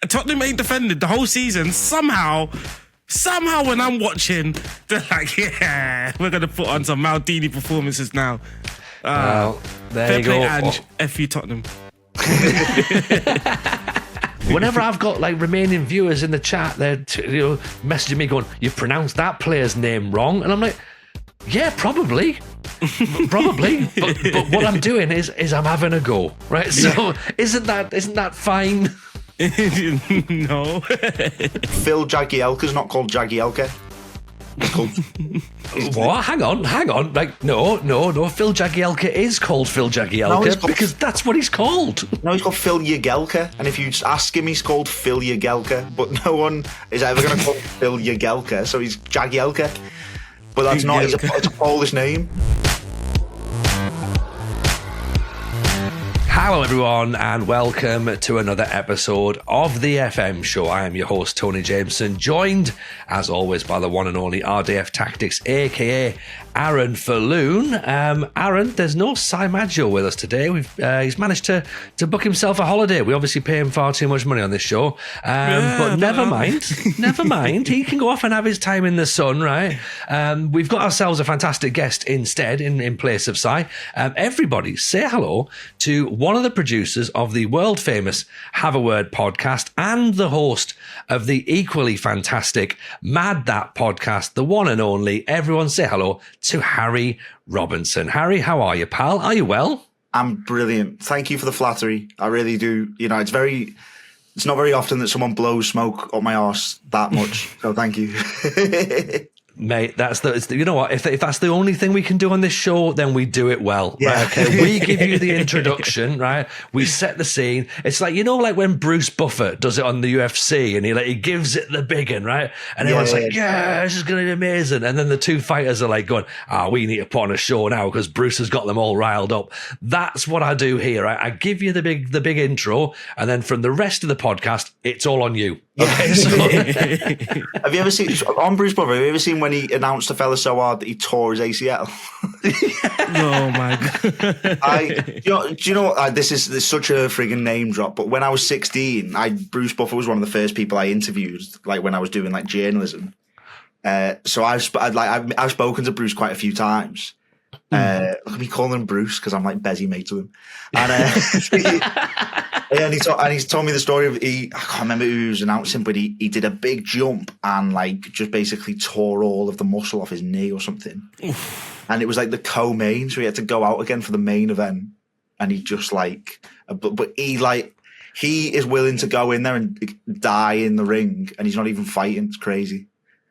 Tottenham ain't defended the whole season. Somehow when I'm watching, they're like, yeah, we're going to put on some Maldini performances now. Well, there you go. Ange, F you Tottenham. Whenever I've got like Romanian viewers in the chat, they're messaging me going, "You pronounced that player's name wrong," and I'm like, "Yeah, probably." But what I'm doing is I'm having a go, right? So isn't that fine? No. Phil Jagielka's not called Jagielka. It's called... What? Hang on. Like, no. Phil Jagielka is called Phil Jagielka because that's what he's called. No, he's called Phil Jagielka. And if you ask him, he's called Phil Jagielka. But no one is ever going to call him Phil Jagielka. So he's Jagielka. But that's not, it's a Polish name. Hello everyone and welcome to another episode of the FM show. I am your host Tony Jameson, joined as always by the one and only RDF Tactics aka Aaron Falloon. Aaron, there's no Maggio with us today. He's managed to book himself a holiday. We obviously pay him far too much money on this show, but never mind. He can go off and have his time in the sun, right? We've got ourselves a fantastic guest instead in place of Sai. Everybody say hello to one of the producers of the world famous Have a Word podcast and the host of the equally fantastic Mad That podcast, the one and only. Everyone say hello to Harry Robinson. Harry, how are you, pal? Are you well? I'm brilliant. Thank you for the flattery. I really do. You know, it's not very often that someone blows smoke up my arse that much. So thank you. Mate, you know what? If that's the only thing we can do on this show, then we do it well. Yeah. Right? Okay, we give you the introduction, right? We set the scene. It's like, you know, like when Bruce Buffer does it on the UFC and he gives it the big one, right? And everyone's like, yeah, this is going to be amazing. And then the two fighters are like going, we need to put on a show now because Bruce has got them all riled up. That's what I do here. Right? I give you the big intro, and then from the rest of the podcast, it's all on you. Okay, so have you ever seen on Bruce Buffer? Have you ever seen when he announced a fella so hard that he tore his ACL? Oh my god! Do you know what? This is such a friggin' name drop. But when I was 16, Bruce Buffer was one of the first people I interviewed, like when I was doing like journalism. So I've spoken to Bruce quite a few times. Look at me calling him Bruce because I'm like Bezzy mates with him. And he's told me the story of I can't remember who he was announcing, but he did a big jump and like just basically tore all of the muscle off his knee or something. And it was like the co-main, so he had to go out again for the main event. And he just like, but he is willing to go in there and die in the ring, and he's not even fighting. It's crazy.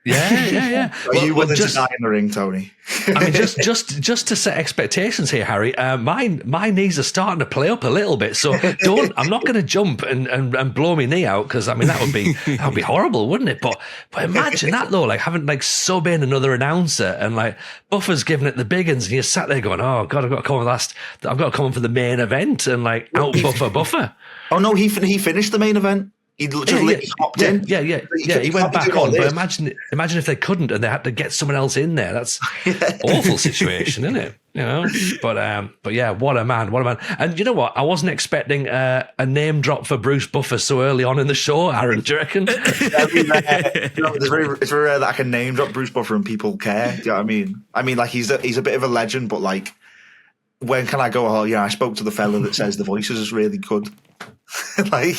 Yeah. Are you willing to die in the ring, Tony? I mean, just to set expectations here, Harry. My knees are starting to play up a little bit, so I'm not going to jump and blow my knee out because I mean that would be horrible, wouldn't it? But imagine that though, like having like sub in another announcer and like Buffer's giving it the big uns, and you're sat there going, oh god, I've got to come on for the main event and like out Buffer. Oh no, he finished the main event. He just hopped in. Yeah. He went back on. But imagine if they couldn't and they had to get someone else in there. That's awful situation, isn't it? You know. But yeah, what a man. And you know what? I wasn't expecting a name drop for Bruce Buffer so early on in the show. Aaron, do you reckon? It's very rare that I can name drop Bruce Buffer and people care. Do you know what I mean? I mean, like he's a bit of a legend, but like, when can I go? Oh yeah, I spoke to the fella that says the voices is really good. Like,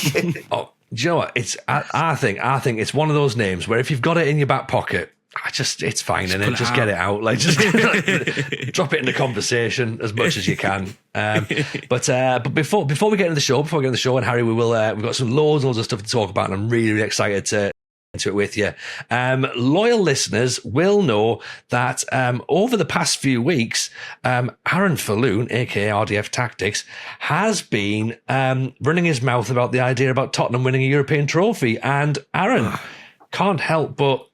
oh. Do you know what? I think it's one of those names where if you've got it in your back pocket, it's fine, and then just get it out. Like just drop it in the conversation as much as you can. But before we get into the show, and Harry, we've got some loads of stuff to talk about, and I'm really excited to into it with you. Loyal listeners will know that over the past few weeks, Aaron Falloon, aka RDF Tactics, has been running his mouth about the idea about Tottenham winning a European trophy. And Aaron can't help but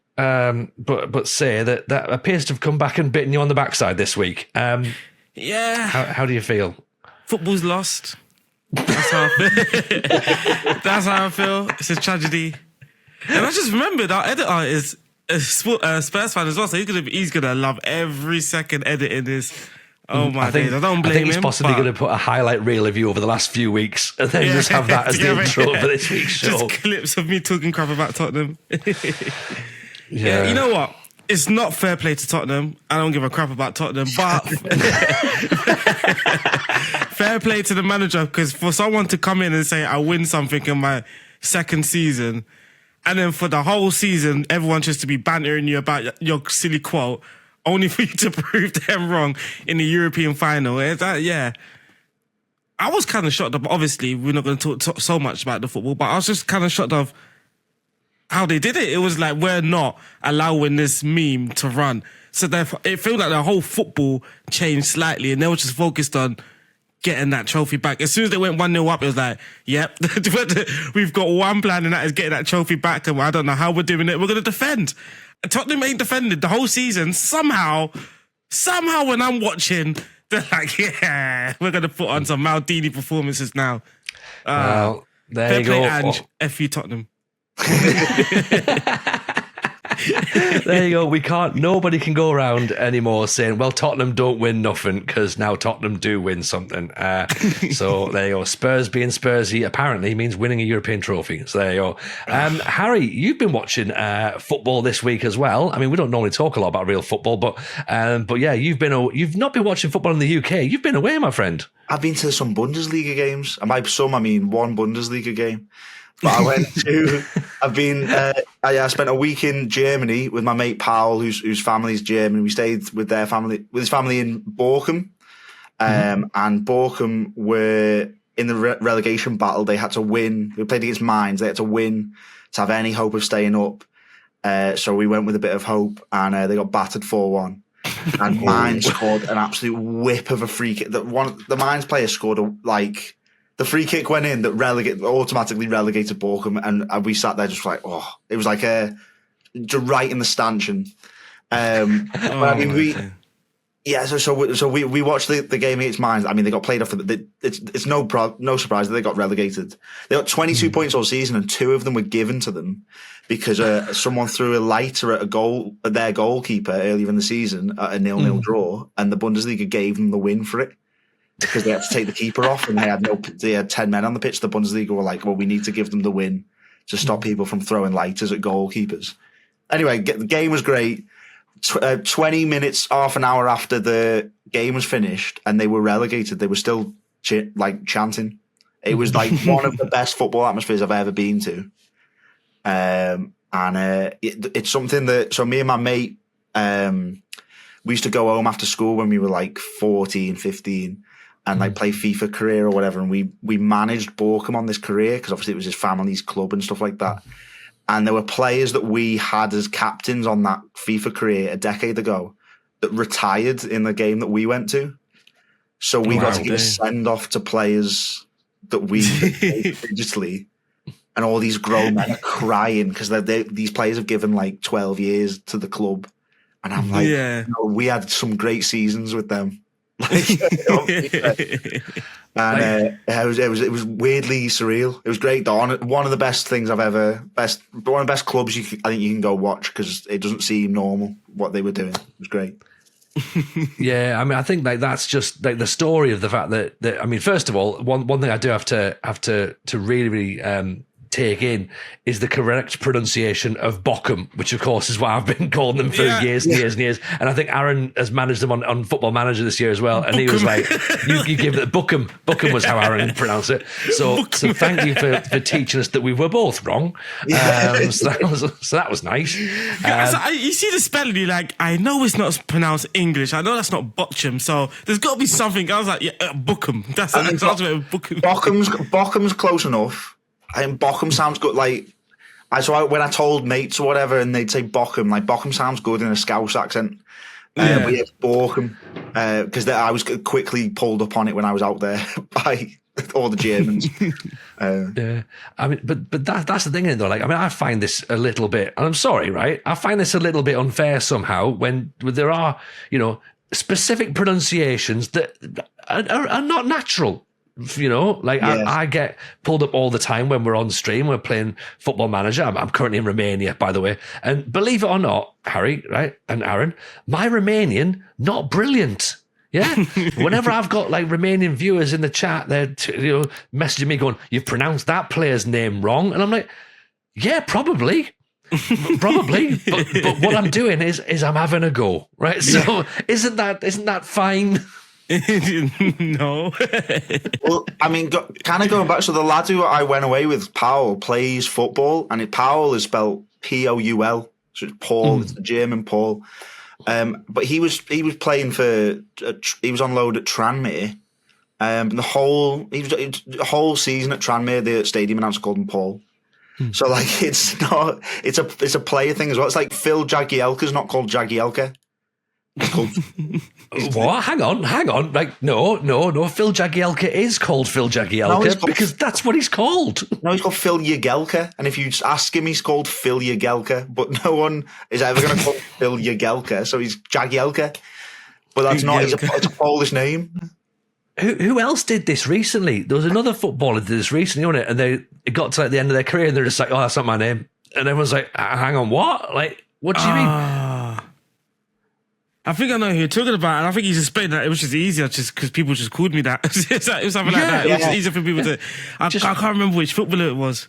say that appears to have come back and bitten you on the backside this week. Yeah. How do you feel? Football's lost. That's how I feel. It's a tragedy. And I just remembered our editor is a Spurs fan as well, so he's gonna love every second editing this Oh my days! I don't blame him. I think he's possibly but going to put a highlight reel of you over the last few weeks, and then just have that as the intro for this week's show. Just clips of me talking crap about Tottenham. Yeah, you know what? It's not fair play to Tottenham. I don't give a crap about Tottenham, but fair play to the manager, because for someone to come in and say, I win something in my second season, and then for the whole season, everyone just to be bantering you about your silly quote, only for you to prove them wrong in the European final. I was kind of shocked. Obviously, we're not going to talk so much about the football, but I was just kind of shocked of how they did it. It was like, we're not allowing this meme to run. So therefore, it felt like the whole football changed slightly, and they were just focused on getting that trophy back. As soon as they went 1-0 up, it was like, yep, we've got one plan, and that is getting that trophy back, and I don't know how we're doing it. We're going to defend. Tottenham ain't defended the whole season. Somehow when I'm watching, they're like, yeah, we're going to put on some Maldini performances now. Well, there you go. Ange, F you Tottenham. There you go. Nobody can go around anymore saying, well, Tottenham don't win nothing, because now Tottenham do win something. So there you go. Spurs being Spursy apparently means winning a European trophy. So there you go. Harry, you've been watching football this week as well. I mean, we don't normally talk a lot about real football, but yeah, you've not been watching football in the UK. You've been away, my friend. I've been to some Bundesliga games. And by some, I mean one Bundesliga game. But I spent a week in Germany with my mate Paul, whose family's German. We stayed with his family in Bochum. And Bochum were in the relegation battle. They had to win. We played against Mainz. They had to win to have any hope of staying up. So we went with a bit of hope, and they got battered 4-1. And Mainz scored an absolute whip of a free kick. The Mainz player scored the free kick went in that automatically relegated Bochum, and we sat there just like, it was like just right in the stanchion. But I mean, we watched the game against Mainz. I mean, they got played off. It's no surprise that they got relegated. They got 22 points all season, and 2 of them were given to them because someone threw a lighter at their goalkeeper earlier in the season at a 0-0 draw, and the Bundesliga gave them the win for it, because they had to take the keeper off, and they had 10 men on the pitch. The Bundesliga were like, well, we need to give them the win to stop people from throwing lighters at goalkeepers. Anyway, the game was great. 20 minutes, half an hour after the game was finished and they were relegated, they were still chanting. It was like one of the best football atmospheres I've ever been to. It's something that, so me and my mate, we used to go home after school when we were like 14, 15 and play FIFA career or whatever. And we managed Bochum on this career because obviously it was his family's club and stuff like that. And there were players that we had as captains on that FIFA career a decade ago that retired in the game that we went to. So we got to give a send off to players that we digitally, and all these grown men are crying because these players have given like 12 years to the club. And I'm like, we had some great seasons with them. And it was weirdly surreal. It was great. One of the best things one of the best clubs I think you can go watch, because it doesn't seem normal what they were doing. It was great. Yeah, I mean, I think that's just like the story of the fact that I mean, first of all, one thing I do have to really take in is the correct pronunciation of Bochum, which of course is what I've been calling them for years and years and years. And I think Aaron has managed them on Football Manager this year as well. And Bochum. He was like, you give it Bochum. Bochum was how Aaron pronounced it. So thank you for teaching us that we were both wrong. So that was nice. You see the spelling, you're like, I know it's not pronounced English. I know that's not Bochum. So there's got to be something. I was like, Bochum. That's Bochum. Bochum's close enough. I think Bochum sounds good. When I told mates or whatever, and they'd say Bochum, Bochum sounds good in a Scouse accent. We had Bochum because I was quickly pulled up on it when I was out there by all the Germans. I mean, but that's the thing, though. I find this a little bit, and I'm sorry, right? I find this a little bit unfair somehow when there are, specific pronunciations that are not natural. I get pulled up all the time when we're on stream. We're playing Football Manager. I'm currently in Romania, by the way. And believe it or not, Harry, right, and Aaron, my Romanian, not brilliant. Yeah. Whenever I've got like Romanian viewers in the chat, they're messaging me going, "You've pronounced that player's name wrong," and I'm like, "Yeah, probably." Probably, but what I'm doing is I'm having a go, right? So isn't that fine? No. Well, I mean, kind of going back. So the lad who I went away with, Paul, plays football, and Paul is spelled Poul. So it's Paul. It's the German Paul. But he was playing for. He was on loan at Tranmere. The whole season at Tranmere, the stadium announced called him Paul. So like it's a player thing as well. It's like Phil Jagielka's not called Jagielka. It's called What? Hang on. Like no. Phil Jagielka is called Phil Jagielka because that's what he's called. No, he's called Phil Jagielka, and if you ask him, he's called Phil Jagielka. But no one is ever going to call him Phil Jagielka, so he's Jagielka. But that's not. It's a Polish name. Who else did this recently? There was another footballer that did this recently, wasn't it? And it got to like the end of their career and they're just like, "Oh, that's not my name." And everyone's like, "Hang on, what? Like, what do you mean?" I think I know who you're talking about, and I think he's explained that it was just easier just because people just called me that. It was something like that. It was easier for people to... I can't remember which footballer it was.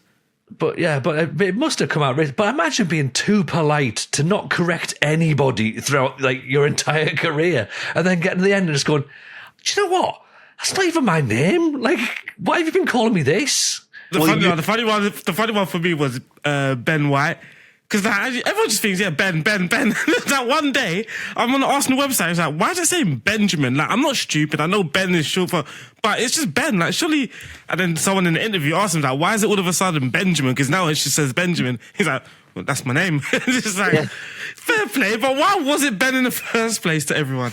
But it must have come out. But imagine being too polite to not correct anybody throughout like your entire career and then getting to the end and just going, "Do you know what? That's not even my name. Like, why have you been calling me this?" The funny one for me was Ben White. Because everyone just thinks, Ben. That one day, I'm on the Arsenal website, it's like, why is it saying Benjamin? Like, I'm not stupid. I know Ben is short for, but it's just Ben. Like, surely, and then someone in the interview asked him, like, why is it all of a sudden Benjamin? Because now it just says Benjamin. He's like, well, that's my name. It's just like, fair play, but why was it Ben in the first place to everyone?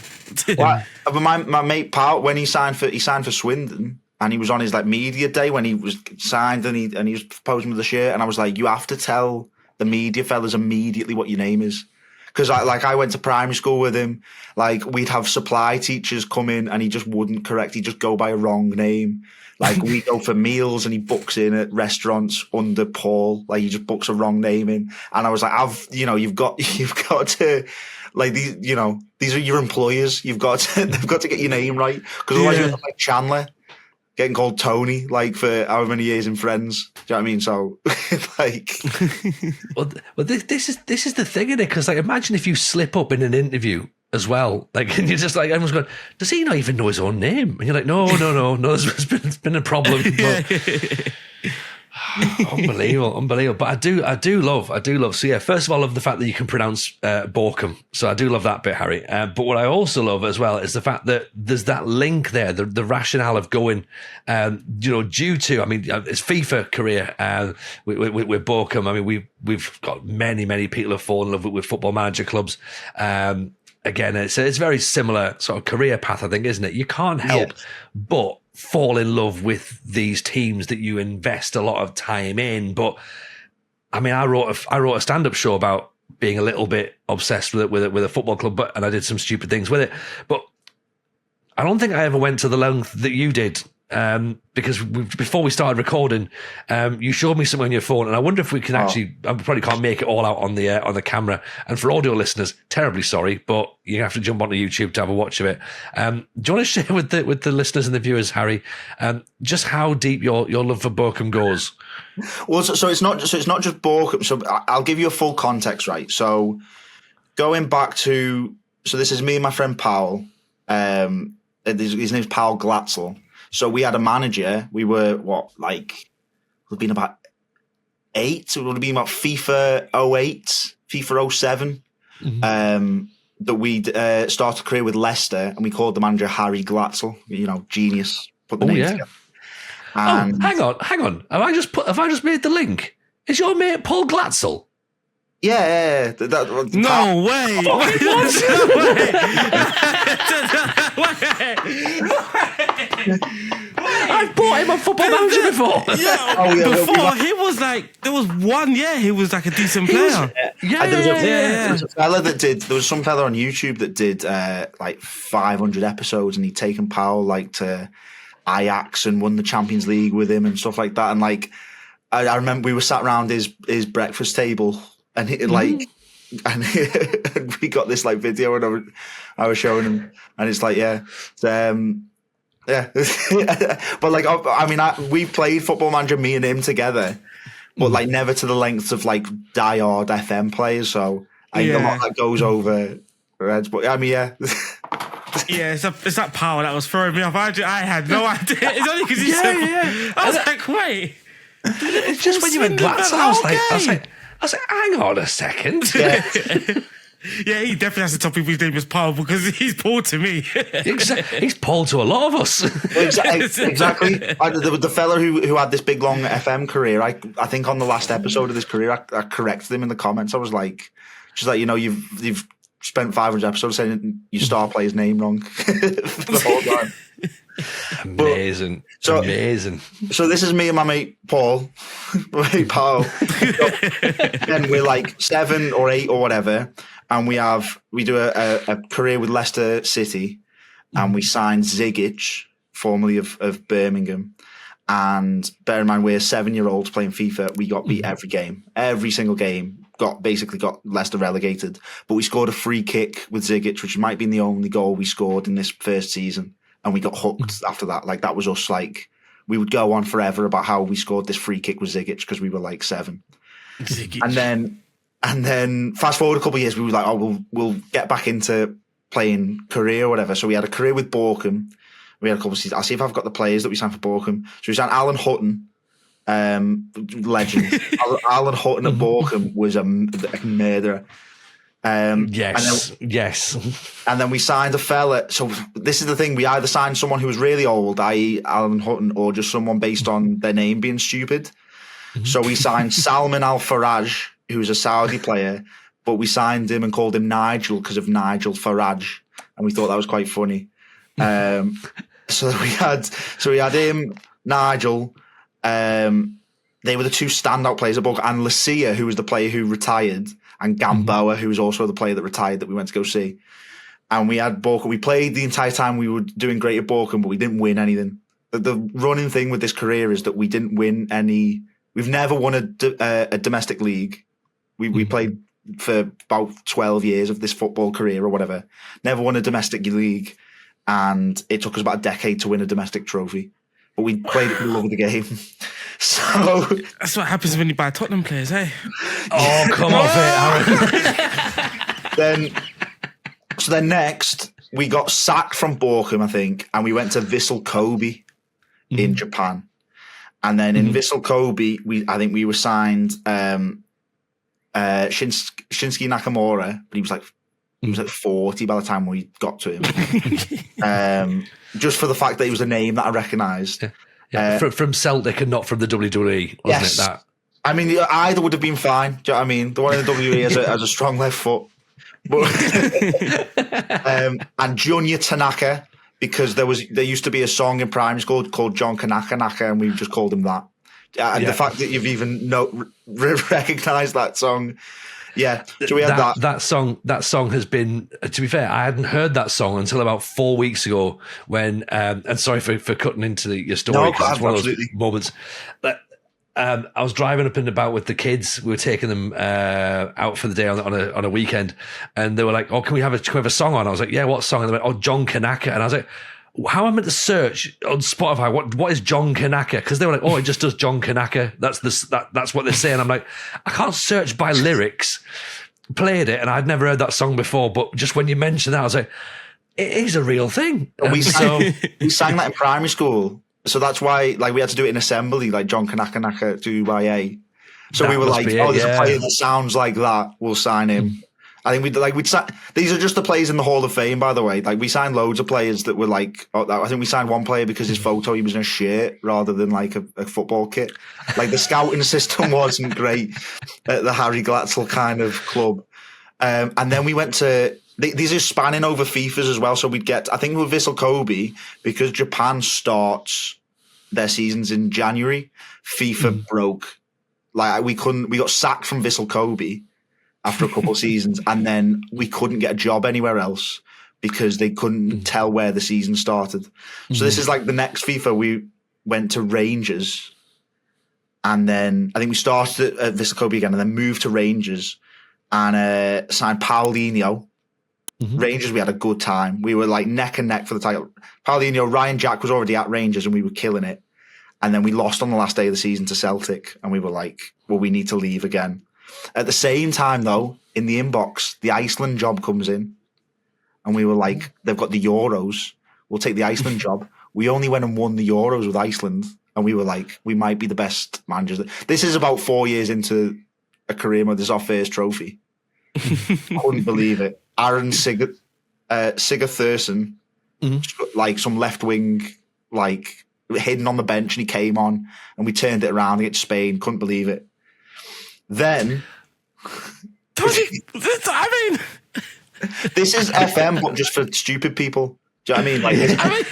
Well, my mate Paul, when he signed for Swindon, and he was on his like media day when he was signed, and he was posing with the shirt, and I was like, you have to tell the media fellas immediately what your name is. Because I went to primary school with him. Like, we'd have supply teachers come in and he just wouldn't correct. He'd just go by a wrong name. Like, we go for meals and he books in at restaurants under Paul. Like, he just books a wrong name in. And I was like, you've got to, like, these are your employers. They've got to get your name right. Because otherwise you're like Chandler getting called Tony, like, for however many years in Friends. Do you know what I mean? So, like... well, this is the thing, isn't it? Because, like, imagine if you slip up in an interview as well. Like, and you're just like, everyone's going, does he not even know his own name? And you're like, no, it's been a problem. But, unbelievable. But I do love. So yeah, first of all, I love the fact that you can pronounce Borkham. So I do love that bit, Harry. But what I also love as well is the fact that there's that link there, the rationale of going, due to, I mean, it's FIFA career with Borkham. I mean, we've got many people have fallen in love with Football Manager clubs. Again, it's very similar sort of career path, I think, isn't it? You can't help but fall in love with these teams that you invest a lot of time in. But I mean, I wrote a stand-up show about being a little bit obsessed with a football club, and I did some stupid things with it. But I don't think I ever went to the length that you did. Because before we started recording, you showed me something on your phone, and I wonder if we can actually. I probably can't make it all out on the camera. And for audio listeners, terribly sorry, but you have to jump onto YouTube to have a watch of it. Do you want to share with the listeners and the viewers, Harry, just how deep your love for Borkham goes? Well, so it's not just Borkham. So I'll give you a full context, right? So going back to, this is me and my friend Paul. His name's Paul Glatzel. So we had a manager. We were we'd been about 8. It would have been about FIFA 08, FIFA 07. Mm-hmm. That we'd started a career with Leicester, and we called the manager Harry Glatzel. Genius. Put the name together. And hang on. Have I just made the link? Is your mate Paul Glatzel? Yeah. No way. I've bought him on Football Manager before. Before he was like, there was 1 year he was like a decent player. There was a fella there was some fella on YouTube that did like 500 episodes, and he'd taken Paul like to Ajax and won the Champions League with him and stuff like that. And like, I remember we were sat around his breakfast table, and and we got this like video, and I was showing him, and it's like, yeah. But like, I mean, we played Football Manager, me and him together, but like never to the lengths of like diehard FM players. So I think a lot that goes over heads. But I mean, yeah. Yeah, it's that power that was throwing me off. I had no idea. It's only because you said. Yeah. I was like, wait. It's just when you went Gladstone, I was like, hang on a second. Yeah. Yeah, he definitely has to tell people his name is Paul because he's Paul to me. He's Paul to a lot of us. Exactly. The fella who had this big long FM career, I think on the last episode of this career, I corrected him in the comments. I was like, just like, you've spent 500 episodes saying your star player's name wrong the whole time. Amazing. So this is me and my mate Paul. My mate Paul. And we're like 7 or 8 or whatever. And we do a career with Leicester City, and we signed Zigic, formerly of Birmingham. And bear in mind, we're 7-year-olds playing FIFA. We got beat every single game. Got Leicester relegated. But we scored a free kick with Zigic, which might have been the only goal we scored in this first season. And we got hooked after that. Like, that was us. Like, we would go on forever about how we scored this free kick with Zigic because we were like 7. Zigic. And then fast forward a couple of years, we were like, we'll get back into playing career or whatever. So we had a career with Borkham. We had a couple of seasons. I'll see if I've got the players that we signed for Borkham. So we signed Alan Hutton, legend. Alan Hutton at Borkham was a murderer. Yes. And then we signed a fella. So this is the thing. We either signed someone who was really old, i.e. Alan Hutton, or just someone based on their name being stupid. So we signed Salman Al-Faraj, who was a Saudi player, but we signed him and called him Nigel because of Nigel Farage. And we thought that was quite funny. So we had him, Nigel. They were the two standout players at Borkham, and Lucia, who was the player who retired, and Gamboa, who was also the player that retired that we went to go see. And we had Borkham. We played the entire time. We were doing great at Borkham, but we didn't win anything. The running thing with this career is that we didn't win any. We've never won a domestic league. We played for about 12 years of this football career or whatever. Never won a domestic league, and it took us about a decade to win a domestic trophy. But we played it for the love of the game. So that's what happens when you buy Tottenham players, eh? Oh, come off it, Aaron. Then next, we got sacked from Borkham, I think, and we went to Vissel Kobe in Japan. And then in Vissel Kobe, I think we were signed Shinsuke Nakamura, but he was like 40 by the time we got to him. Just for the fact that he was a name that I recognised. Yeah. From Celtic and not from the WWE, wasn't it? That? I mean, either would have been fine. Do you know what I mean? The one in the WWE has a strong left foot. But, and Junya Tanaka, because there used to be a song in primary school called John Kanaka, and we just called him that. And the fact that you've even recognised that song. Yeah, so we had that. That song has been. To be fair, I hadn't heard that song until about 4 weeks ago. When and sorry for cutting into your story, because it's one of those moments. But I was driving up and about with the kids. We were taking them out for the day on a weekend, and they were like, "Oh, can we have a song on?" I was like, "Yeah, what song?" And they went, "Oh, John Kanaka," and I was like, how am I meant to search on Spotify? What is John Kanaka? Because they were like, oh, it just does John Kanaka. That's what they're saying. I'm like, I can't search by lyrics. Played it, and I'd never heard that song before. But just when you mentioned that, I was like, it is a real thing. We sang that in primary school, so that's why we had to do it in assembly, like John Kanaka 2YA. So we were like, there's a player that sounds like that. We'll sign him. I think these are just the players in the Hall of Fame, by the way. Like, we signed loads of players that were like, I think we signed one player because his photo, he was in a shirt rather than like a football kit. Like, the scouting system wasn't great at the Harry Glatzel kind of club. And then we went to, these are spanning over FIFAs as well. So we'd get, I think with Vissel Kobe, because Japan starts their seasons in January, FIFA broke. Like, we got sacked from Vissel Kobe after a couple of seasons, and then we couldn't get a job anywhere else because they couldn't tell where the season started. So this is like the next FIFA. We went to Rangers, and then I think we started at Vissel Kobe again, and then moved to Rangers, and signed Paulinho. Rangers, we had a good time. We were like neck and neck for the title. Paulinho, Ryan Jack was already at Rangers and we were killing it. And then we lost on the last day of the season to Celtic. And we were like, well, we need to leave again. At the same time, though, in the inbox, the Iceland job comes in. And we were like, they've got the Euros. We'll take the Iceland job. We only went and won the Euros with Iceland. And we were like, we might be the best managers. This is about 4 years into a career mode. This is our first trophy. Couldn't believe it. Aaron Sigurðsson, like some left wing, like hidden on the bench, and he came on, and we turned it around against Spain. Couldn't believe it. Then, I mean, this is FM, but just for stupid people. Do you know what I mean? Like,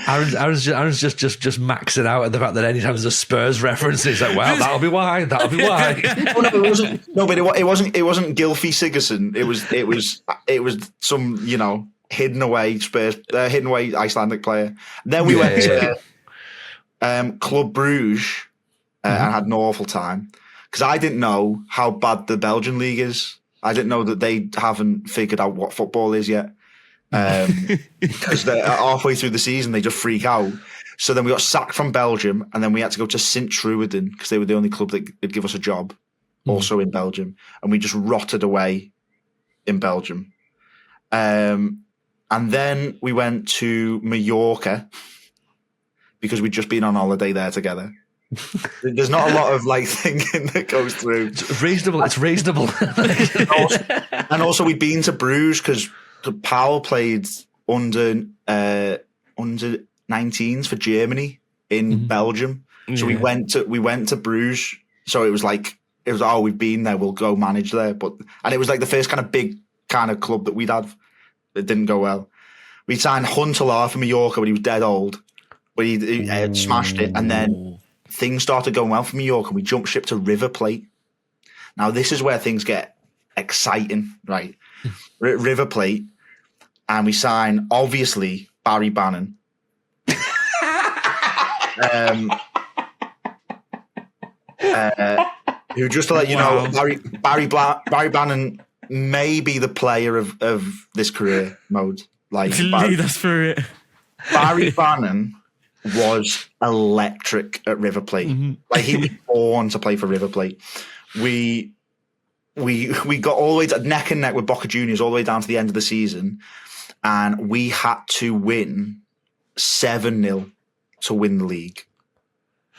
Aaron's just maxing out at the fact that anytime there's a Spurs reference, he's like, "Well, that'll be why. That'll be why." But it wasn't Gylfi Sigurðsson. It was some hidden away Spurs, hidden away Icelandic player. Then we went to Club Bruges and had an awful time because I didn't know how bad the Belgian league is. I didn't know that they haven't figured out what football is yet. Because halfway through the season they just freak out. So then we got sacked from Belgium, and then we had to go to Sint-Truiden because they were the only club that could give us a job, also in Belgium, and we just rotted away in Belgium. And then we went to Mallorca because we'd just been on holiday there together. There's not a lot of like thinking that goes through. It's reasonable. It's reasonable. And also we'd been to Bruges because Powell played under 19s for Germany in Belgium. So we went to Bruges. So it was we've been there, we'll go manage there. And it was like the first kind of big kind of club that we'd had. It didn't go well. We signed Huntelaar for Mallorca, but he was dead old. But he smashed it, and then things started going well for Mallorca. We jumped ship to River Plate. Now this is where things get exciting, right? River Plate, and we sign obviously Barry Bannon. Who, just to let you know, Barry Bannon may be the player of this career mode. Like, lead us through it. Barry Bannon was electric at River Plate. Like, he was born to play for River Plate. We got all the way to neck and neck with Boca Juniors all the way down to the end of the season, and we had to win 7-0 to win the league.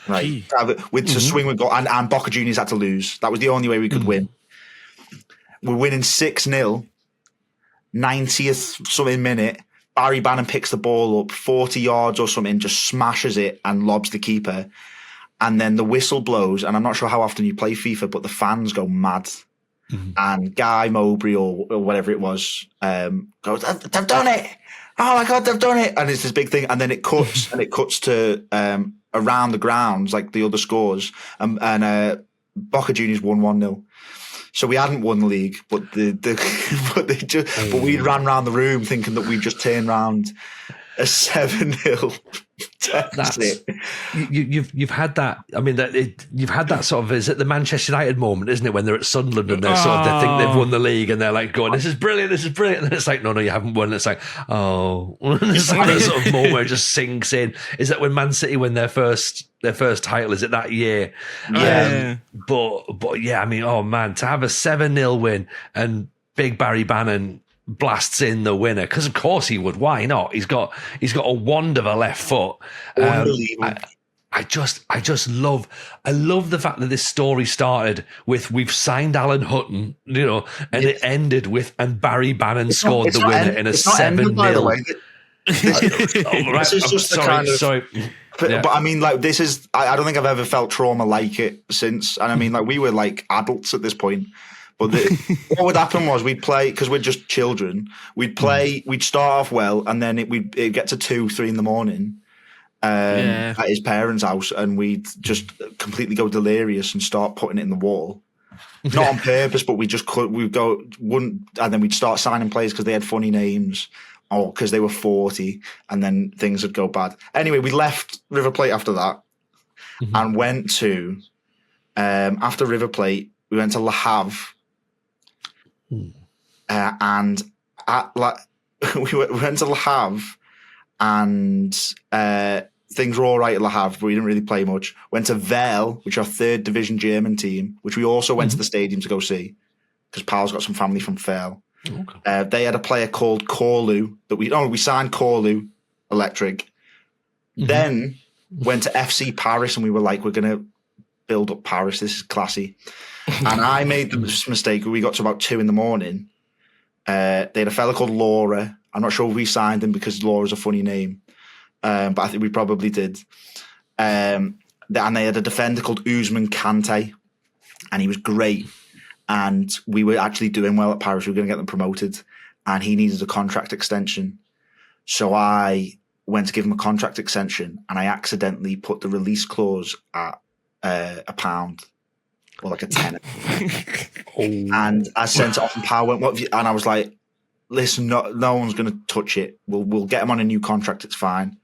Right, to swing with goal, and Boca Juniors had to lose. That was the only way we could win. We're winning 6-0, 90th something minute. Barry Bannon picks the ball up 40 yards or something, just smashes it and lobs the keeper. And then the whistle blows, and I'm not sure how often you play FIFA, but the fans go mad. And Guy Mowbray or whatever it was goes, "They've done it! Oh my God, they've done it!" And it's this big thing, and then it cuts and it cuts to around the grounds, like the other scores, and Boca Juniors won 1-0. So we hadn't won the league, but but we ran around the room thinking that we just turned round a 7-0. That's it. You've had that. I mean, you've had that sort of. Is it the Manchester United moment, isn't it? When they're at Sunderland and they're they think they've won the league and they're like going, "This is brilliant, this is brilliant." And then it's like, no, you haven't won. And it's like, oh, it's like that sort of moment where it just sinks in. Is that when Man City win their first title? Is it that year? Yeah. But yeah, I mean, oh man, to have a 7-0 win and Big Barry Bannon blasts in the winner, because of course he would. Why not? He's got a wand of a left foot. I just love the fact that this story started with we've signed Alan Hutton, and it ended with and Barry Bannon scored the winner in a 7-0. This is just the kind of. Sorry. But I mean, like, this is. I don't think I've ever felt trauma like it since. And I mean, like, we were like adults at this point. But what would happen was we'd play, because we're just children. We'd play. We'd start off well, and then it'd get to 2-3 in the morning at his parents' house, and we'd just completely go delirious and start putting it in the wall. Not on purpose, but we just could. We'd go and then we'd start signing players because they had funny names, or because they were 40, and then things would go bad. Anyway, we left River Plate after that and went to After River Plate, we went to Le Havre. And we went to Le Havre, and things were all right at Le Havre, but we didn't really play much. Went to Vale, which are 3rd Division German team, which we also went to the stadium to go see, because Pal's got some family from Vale. Okay. They had a player called Corlu that we signed Corlu, electric. Then went to FC Paris, and we were like, we're going to build up Paris. This is classy. And I made the mistake. We got to about 2 a.m. They had a fella called Laura. I'm not sure if we signed him because Laura's a funny name, but I think we probably did. And they had a defender called Ousmane Kante, and he was great. And we were actually doing well at Paris. We were going to get them promoted, and he needed a contract extension. So I went to give him a contract extension, and I accidentally put the release clause at £1 or like a tenner. And I sent it off, and Pal went, "What have you?" And I was like, "Listen, no one's going to touch it. We'll get him on a new contract. It's fine."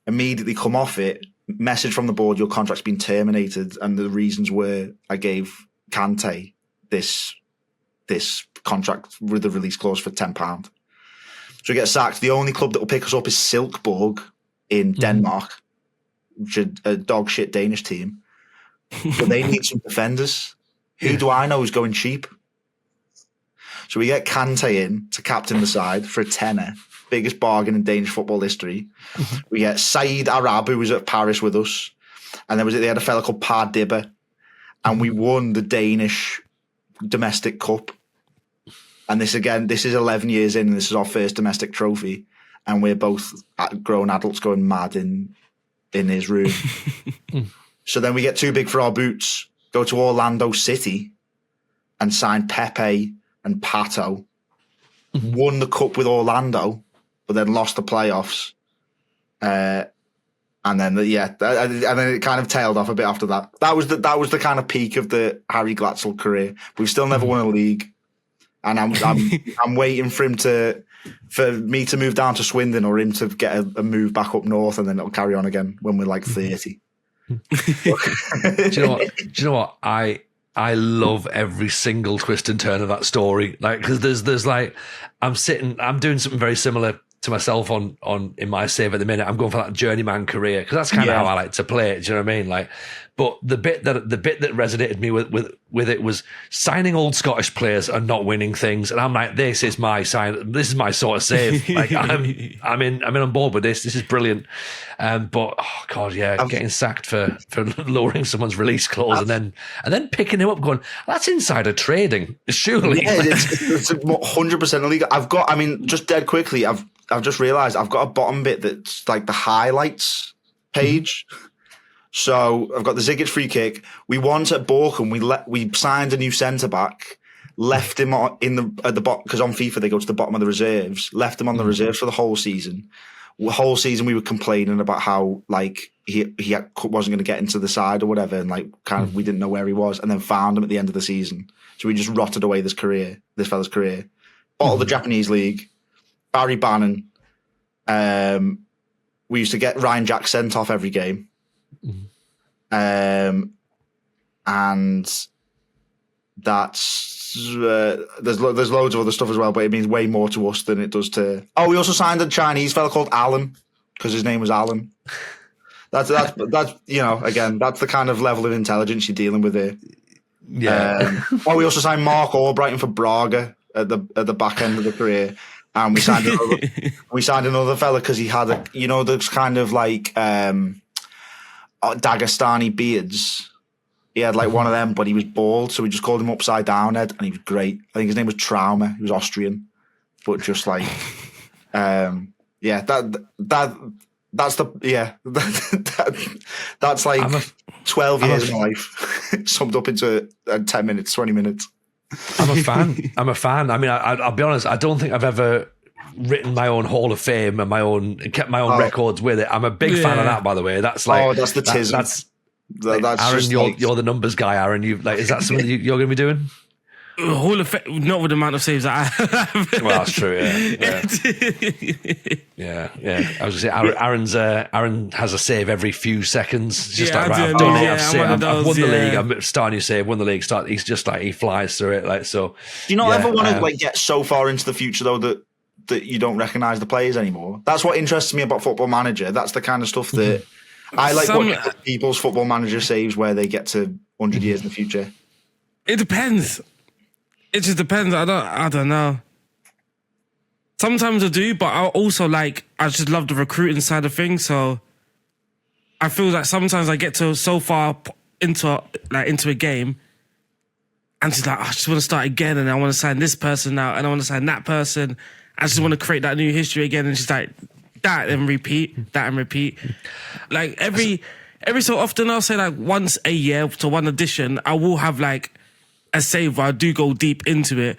Immediately come off it, message from the board, "Your contract's been terminated." And the reasons were I gave Kante this contract with the release clause for £10. So we get sacked. The only club that will pick us up is Silkeborg in Denmark, which is a dog shit Danish team. But they need some defenders. Who do I know is going cheap? So we get Kante in to captain the side for a tenner. Biggest bargain in Danish football history. We get Saeed Arab, who was at Paris with us. And they had a fella called Par Dibber. And we won the Danish domestic cup. And this is 11 years in, and this is our first domestic trophy. And we're both grown adults going mad in his room. So then we get too big for our boots, go to Orlando City and sign Pepe and Pato. Won the cup with Orlando, but then lost the playoffs. And then it kind of tailed off a bit after that. That was the kind of peak of the Harry Glatzel career. We've still never won a league, and I'm waiting for me to move down to Swindon, or him to get a move back up north, and then it'll carry on again when we're like 30. Do you know what? I love every single twist and turn of that story. Like, because there's like, I'm doing something very similar to myself on in my save at the minute. I'm going for that journeyman career, because that's kind of how I like to play it. Do you know what I mean? Like, but the bit that resonated me with it was signing old Scottish players and not winning things. And I'm like, this is my sort of save. Like, I'm in on board with this. This is brilliant. But oh god, yeah, getting sacked for lowering someone's release clause and then picking him up, going, that's insider trading, surely. Yeah, it's 100% illegal. Just dead quickly, I've just realised I've got a bottom bit that's like the highlights page. So I've got the Ziggett free kick. We won at Borkham. We signed a new centre back, left him at the bottom, because on FIFA they go to the bottom of the reserves. Left him on the reserves for the whole season. The whole season we were complaining about how like he wasn't going to get into the side or whatever, and like kind of we didn't know where he was, and then found him at the end of the season. So we just rotted away this fella's career. Bottled the Japanese league. Barry Bannon. We used to get Ryan Jack sent off every game. And that's there's loads of other stuff as well, but it means way more to us than it does to. Oh, we also signed a Chinese fella called Alan, because his name was Alan. That's again, that's the kind of level of intelligence you're dealing with here. Yeah. We also signed Mark Albrighton for Braga at the back end of the career. And we signed another fella because he had those kind of like Dagestani beards. He had like one of them, but he was bald, so we just called him Upside Down Head, and he was great. I think his name was Trauma. He was Austrian, but just like, that's like 12 years of my life summed up into 10 minutes, 20 minutes. I'm a fan. I mean, I'll be honest, I don't think I've ever written my own Hall of Fame and kept my own records with it. I'm a big fan of that, by the way. That's like, that's the tism. That's Aaron, you're the numbers guy, Aaron. Is that something you're going to be doing? Hall of Fame, not with the amount of saves that I have. Well, that's true. Yeah. I was gonna say Aaron has a save every few seconds. It's just Yeah, like, right, I I've do. done it. Yeah, I've won the yeah. league. I'm starting your save. Won the league. He's just like he flies through it. Like so. Do you not ever want to like get so far into the future though that you don't recognise the players anymore? That's what interests me about Football Manager. That's the kind of stuff that I like watching people's Football Manager saves where they get to 100 years in the future. It depends. It just depends. I don't know. Sometimes I do, but I also I just love the recruiting side of things. So I feel like sometimes I get to so far into a game, and just I just want to start again, and I want to sign this person now, and I want to sign that person. I just want to create that new history again, and just that and repeat, that and repeat. Like every so often, I'll say once a year to one edition, I will have a save where I do go deep into it.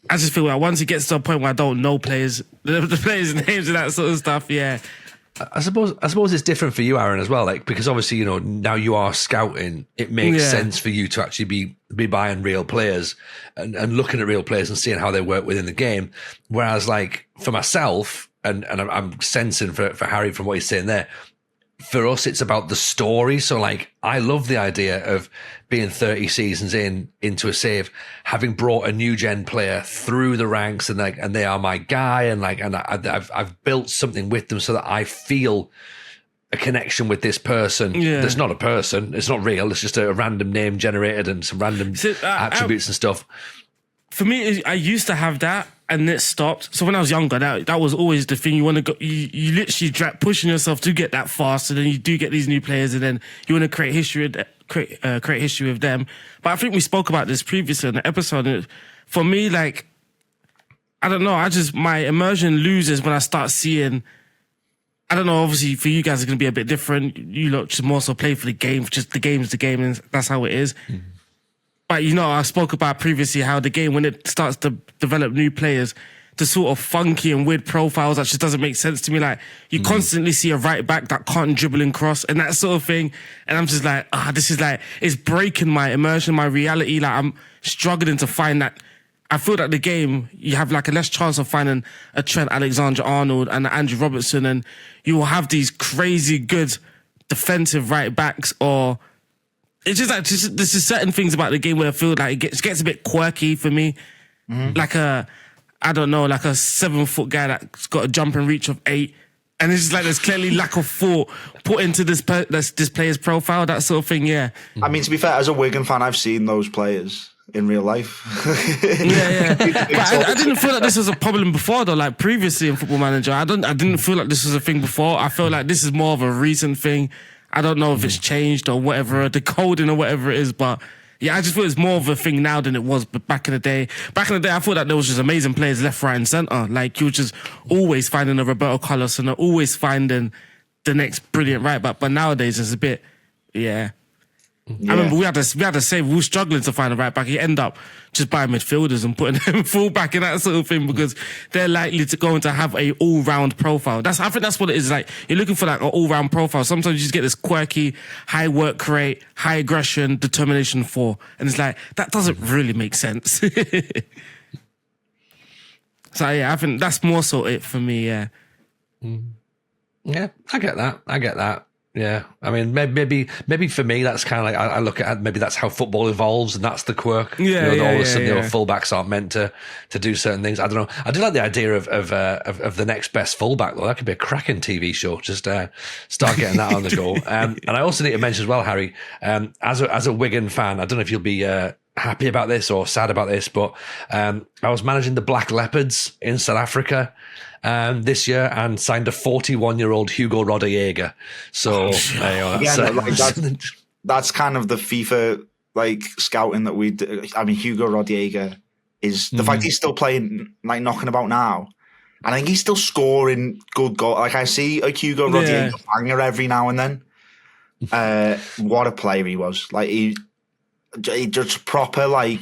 I just feel like once it gets to a point where I don't know players, the players' names and that sort of stuff, yeah. I suppose it's different for you, Aaron, as well. Because obviously, now you are scouting. It makes sense for you to actually be buying real players and looking at real players and seeing how they work within the game. Whereas, for myself, and I'm sensing for Harry from what he's saying there, for us, it's about the story. So, I love the idea of being 30 seasons into a save, having brought a new gen player through the ranks, and they are my guy, and I've built something with them so that I feel a connection with this person. Yeah. That's not a person. It's not real. It's just a random name generated and some random attributes and stuff. For me, I used to have that, and it stopped. So when I was younger, that was always the thing. You want to go, you literally pushing yourself to get that fast, and then you do get these new players, and then you want to create history with them. But I think we spoke about this previously in the episode. And for me, I don't know. My immersion loses when I start seeing. I don't know. Obviously, for you guys, it's going to be a bit different. You lot just more so play for the game. Just the game's the game, and that's how it is. Mm-hmm. But, I spoke about previously how the game, when it starts to develop new players, the sort of funky and weird profiles, that just doesn't make sense to me. You constantly see a right back that can't dribble and cross and that sort of thing. And I'm just this is it's breaking my immersion, my reality. I'm struggling to find that. I feel that the game, you have a less chance of finding a Trent Alexander-Arnold and an Andrew Robertson, and you will have these crazy good defensive right backs, or it's just there's just certain things about the game where I feel it gets a bit quirky for me. Mm-hmm. I don't know, a 7-foot guy that's got a jump and reach of 8. And it's just there's clearly lack of thought put into this player's profile, that sort of thing, yeah. I mean, to be fair, as a Wigan fan, I've seen those players in real life. Yeah. But I didn't feel like this was a problem before, though. Previously in Football Manager, I didn't feel like this was a thing before. I feel like this is more of a recent thing. I don't know if it's changed or whatever, the coding or whatever it is, but yeah, I just feel it's more of a thing now than it was back in the day. Back in the day, I thought that there was just amazing players left, right, and centre. You were just always finding a Roberto Carlos and always finding the next brilliant right back. But nowadays, it's a bit, yeah. I remember we had to say we were struggling to find a right back. You end up just buying midfielders and putting them full back and that sort of thing because they're likely to go on to have a all-round profile. I think that's what it is. You're looking for an all-round profile. Sometimes you just get this quirky, high work rate, high aggression, determination 4. And it's that doesn't really make sense. So yeah, I think that's more so it for me, yeah. Yeah, I get that. Yeah, I mean, maybe for me, that's kind of I look at maybe that's how football evolves, and that's the quirk. All of a sudden, fullbacks aren't meant to do certain things. I don't know. I do like the idea of the next best fullback though. That could be a cracking TV show. Just start getting that on the go. And I also need to mention as well, Harry, as a Wigan fan, I don't know if you'll be happy about this or sad about this, but I was managing the Black Leopards in South Africa this year and signed a 41-year-old Hugo Rodallega. So that's kind of the FIFA scouting that we do. I mean, Hugo Rodallega is the fact he's still playing, knocking about now. And I think he's still scoring good goals. I see a Hugo Rodallega banger every now and then. What a player he was. He just proper, I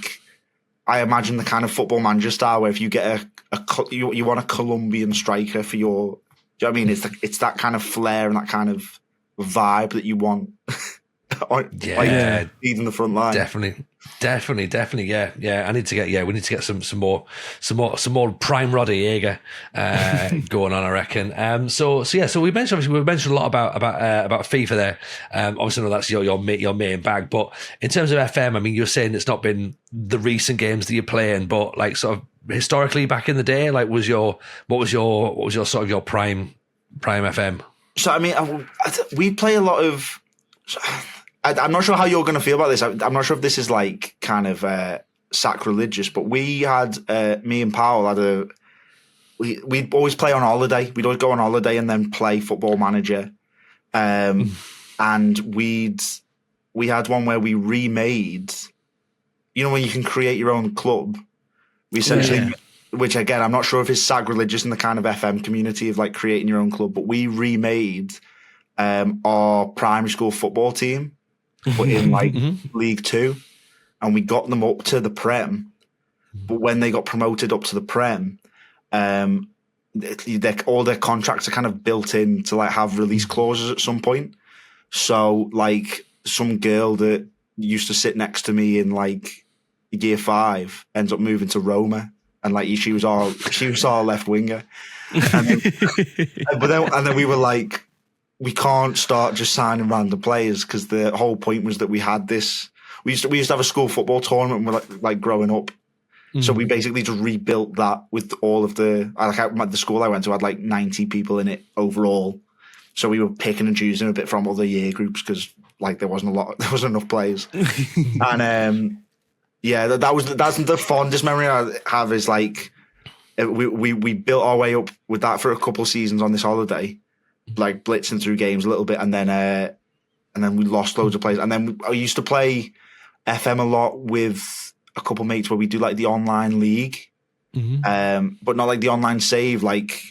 imagine the kind of Football Manager style where if you get you want a Colombian striker for your, do you know what I mean? It's that kind of flair and that kind of vibe that you want like feeding the front line. Definitely, yeah. I need to get, we need to get some more prime Roddy Jaeger going on, I reckon. So we mentioned a lot about FIFA there. Obviously, no, that's your main bag. But in terms of FM, I mean, you're saying it's not been the recent games that you're playing, but like sort of historically back in the day, like what was your sort of your prime FM? So I mean, we play a lot of. I'm not sure how you're going to feel about this. I'm not sure if this is like kind of sacrilegious, but we had me and Powell had we'd always play on holiday. We'd always go on holiday and then play Football Manager, and we had one where we remade. You know, when you can create your own club, we essentially, which again I'm not sure if it's sacrilegious in the kind of FM community of like creating your own club, but we remade our primary school football team. But in like League Two, and we got them up to the Prem. But when they got promoted up to the Prem, all their contracts are kind of built in to like have release clauses at some point. So like some girl that used to sit next to me in like year 5 ends up moving to Roma, and like she was our left winger. And then we were like, we can't start just signing random players, because the whole point was that we had this. We used to have a school football tournament when we like growing up. So we basically just rebuilt that with all of the school I went to had like 90 people in it overall. So we were picking and choosing a bit from other year groups because like there wasn't enough players. And that's the fondest memory I have is like we built our way up with that for a couple of seasons on this holiday. Like blitzing through games a little bit, and then we lost loads of players. And then I used to play FM a lot with a couple of mates where we do like the online league, but not like the online save. Like,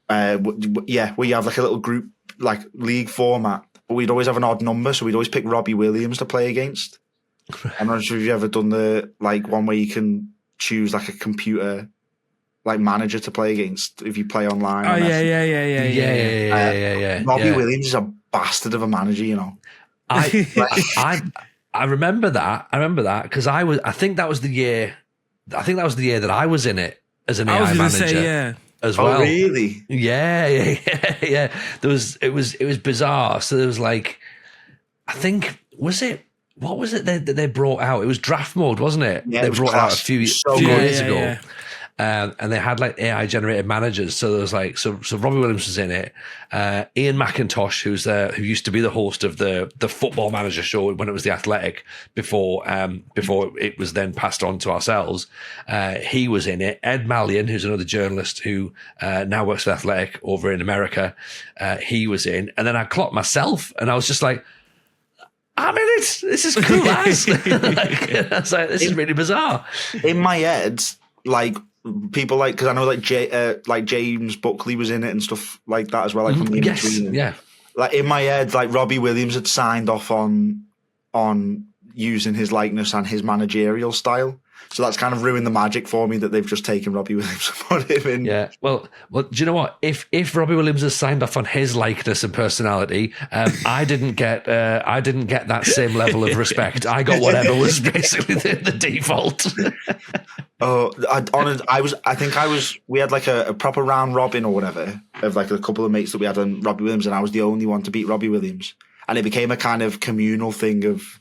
where you have like a little group like league format, but we'd always have an odd number, so we'd always pick Robbie Williams to play against. I'm not sure if you've ever done the like one where you can choose like a computer like manager to play against if you play online. Oh yeah. Robbie Williams is a bastard of a manager, you know. I remember that. Because I think that was the year that I was in it as an AI manager. As well. Oh really? Yeah. It was bizarre. So there was like, I think what was it that they brought out? It was draft mode, wasn't it? Yeah, they it was brought out a few years ago. Yeah. And they had like AI generated managers. So there was like, so Robbie Williams was in it. Ian McIntosh, who used to be the host of the Football Manager show when it was The Athletic before it was then passed on to ourselves. He was in it. Ed Mallion, who's another journalist who now works for The Athletic over in America. He was in. And then I clocked myself and I was just like, I'm in it. This is cool as. I was like, this is really bizarre. In my head, like, people like, because I know like James Buckley was in it and stuff like that as well, like from the in-between. Yeah. Like in my head, like Robbie Williams had signed off on using his likeness and his managerial style. So that's kind of ruined the magic for me that they've just taken Robbie Williams and put him in. Yeah. Well, do you know what? If Robbie Williams has signed off on his likeness and personality, I didn't get that same level of respect. I got whatever was basically the default. We had like a proper round robin or whatever of like a couple of mates that we had on Robbie Williams, and I was the only one to beat Robbie Williams. And it became a kind of communal thing of,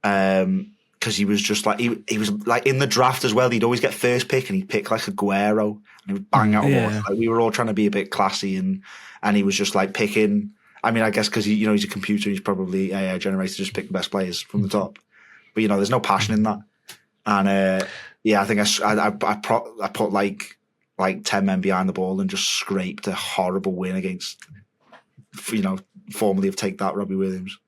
because he was just like, he was like in the draft as well. He'd always get first pick and he'd pick like Aguero and he would bang out. Like, we were all trying to be a bit classy and he was just like picking. I mean, I guess because he's a computer, he's probably AI generated to just pick the best players from the top. But there's no passion in that. And I think I put like 10 men behind the ball and just scraped a horrible win against, formerly of Take That Robbie Williams.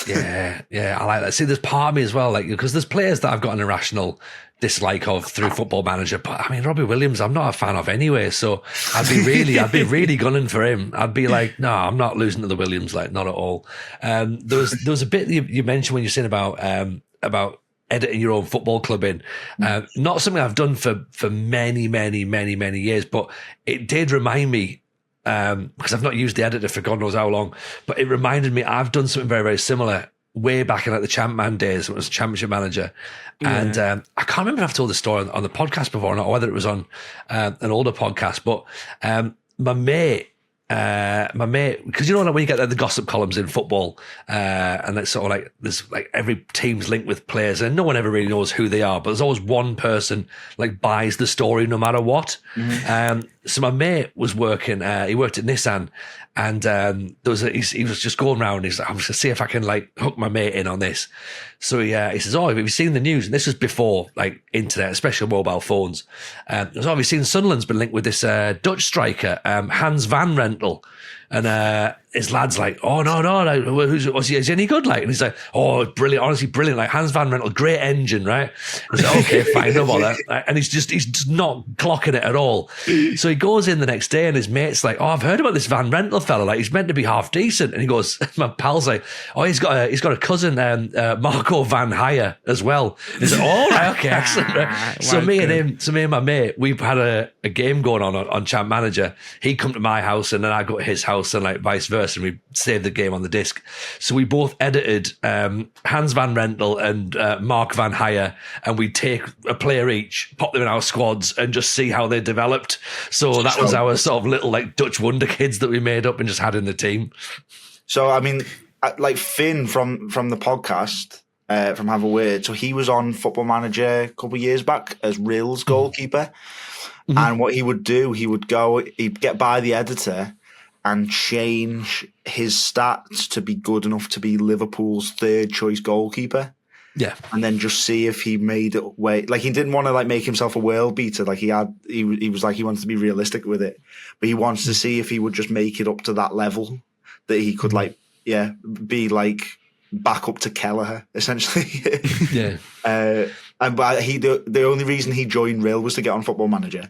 Yeah, I like that. See, there's part of me as well, like, because there's players that I've got an irrational dislike of through Football Manager, but I mean, Robbie Williams, I'm not a fan of anyway. So I'd be really gunning for him. I'd be like, no, I'm not losing to the Williams, like, not at all. There was a bit you mentioned when you're saying about editing your own football club in. Not something I've done for many years, but it did remind me because I've not used the editor for God knows how long, but it reminded me I've done something very, very similar way back in like the Champ Man days when I was a Championship manager. And I can't remember if I've told the story on the podcast before or not, or whether it was on an older podcast, but my mate, because you know, like when you get the gossip columns in football, and it's sort of like there's like every team's linked with players, and no one ever really knows who they are, but there's always one person like buys the story no matter what. So my mate was working; he worked at Nissan, and he was just going around. He's like, I'm just gonna see if I can like hook my mate in on this. So he says, "Oh, have you seen the news?" And this was before like internet, especially mobile phones. So have you seen Sunderland's been linked with this Dutch striker, Hans van Rentel? And his lad's like, "Oh no, like, is he any good?" Like, and he's like, "Oh, brilliant, honestly, brilliant. Like Hans van Rentel, great engine, right?" He's like, "Okay, fine, no bother." And he's just not clocking it at all. So he goes in the next day, and his mate's like, "Oh, I've heard about this Van Rentel fella. Like, he's meant to be half decent." And he goes, my pal's like, "Oh, he's got a cousin, Marco van Heye as well." He's like, "Oh, right, okay, excellent." Right? So me and my mate, we've had a game going on Champ Manager. He'd come to my house, and then I go to his house, and like vice versa, and we saved the game on the disc. So we both edited Hans van Rentel and Mark van Heye, and we'd take a player each, pop them in our squads, and just see how they developed. So that was our sort of little like Dutch wonder kids that we made up and just had in the team. So I mean, like Finn from the podcast, from Have a Word, so he was on Football Manager a couple of years back as Rill's goalkeeper. And what he would do, he'd get by the editor and change his stats to be good enough to be Liverpool's third choice goalkeeper. Yeah. And then just see if he made it way. Like, he didn't want to like make himself a world beater. Like he was like, he wanted to be realistic with it, but he wants to see if he would just make it up to that level that he could be like back up to Kelleher essentially. Yeah. But the only reason he joined Rill was to get on Football Manager,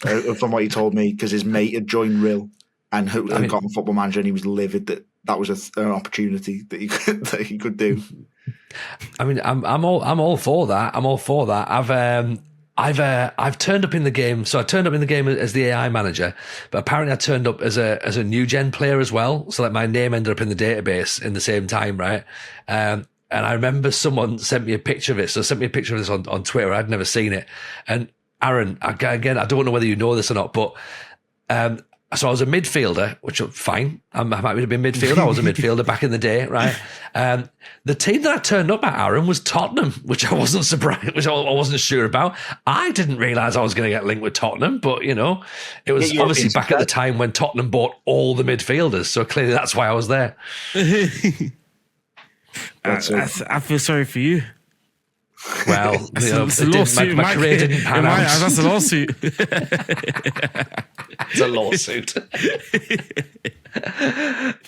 from what he told me, because his mate had joined Rill and got on Football Manager, and he was livid that was an opportunity that he could do. I mean, I'm all for that. I'm all for that. I've turned up in the game. So I turned up in the game as the AI manager, but apparently I turned up as a new gen player as well. So like my name ended up in the database in the same time, right? And I remember someone sent me a picture of it. So sent me a picture of this on Twitter. I'd never seen it. And Aaron, again, I don't know whether you know this or not, but so I was a midfielder, which was fine. I'm happy to be a midfielder. I was a midfielder back in the day, right? The team that I turned up at, Aaron, was Tottenham, which I wasn't surprised, which I wasn't sure about. I didn't realise I was going to get linked with Tottenham, but, you know, it was obviously back at the time when Tottenham bought all the midfielders, so clearly that's why I was there. I feel sorry for you. Well, it's a lawsuit. My career didn't pan out. That's a lawsuit. It's a lawsuit.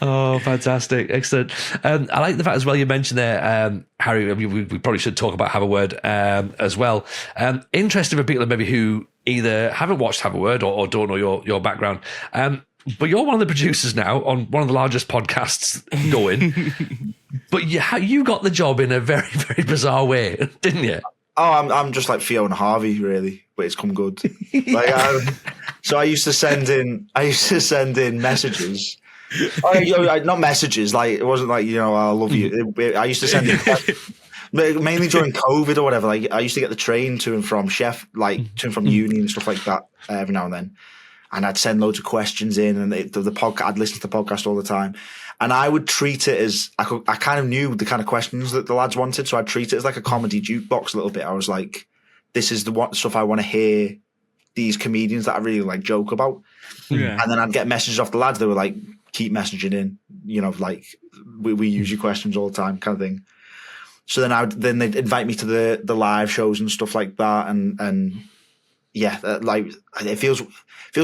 Oh, fantastic. Excellent. I like the fact as well you mentioned there, Harry, I mean, we probably should talk about Have a Word as well. Interesting for people maybe who either haven't watched Have a Word or don't know your background. But you're one of the producers now on one of the largest podcasts going. But you got the job in a very, very bizarre way, didn't you? Oh, I'm just like Fiona Harvey, really, but it's come good. Like, so I used to send in messages. Not messages. Like, it wasn't like, I love you. I used to send it mainly during COVID or whatever. Like, I used to get the train to and from to and from uni and stuff like that every now and then. And I'd send loads of questions in, and the podcast, I'd listen to the podcast all the time. And I would treat it as, I kind of knew the kind of questions that the lads wanted, so I'd treat it as like a comedy jukebox a little bit. I was like, this is the stuff I want to hear these comedians that I really like joke about. Yeah. And then I'd get messages off the lads that were like, keep messaging in, like, we use your questions all the time kind of thing. So then they'd invite me to the live shows and stuff like that. And yeah, like, it feels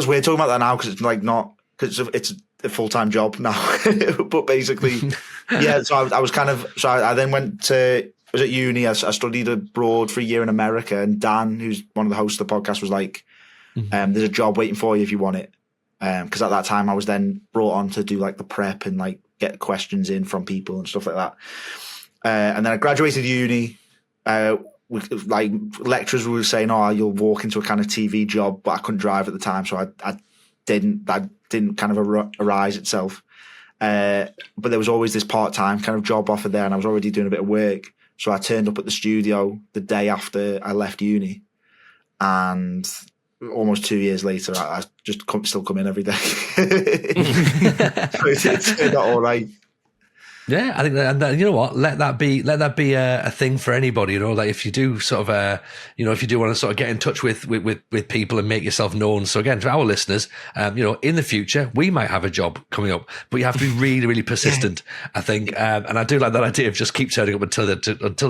weird talking about that now, because it's like because it's a full-time job now. But basically, yeah. So I then went to, I was at uni. I studied abroad for a year in America, and Dan, who's one of the hosts of the podcast, was like, "There's a job waiting for you if you want it." Because at that time I was then brought on to do like the prep and like get questions in from people and stuff like that. And then I graduated uni. Like lecturers were saying, "Oh, you'll walk into a kind of TV job," but I couldn't drive at the time, so I didn't kind of arise itself. But there was always this part-time kind of job offer there, and I was already doing a bit of work. So I turned up at the studio the day after I left uni, and almost 2 years later, I just still come in every day. So it turned out all right. Yeah, I think that, and you know what? Let that be a thing for anybody. You know, like if you do sort of, if you do want to sort of get in touch with people and make yourself known. So again, to our listeners, in the future, we might have a job coming up, but you have to be really, really persistent. I think, and I do like that idea of just keep turning up until they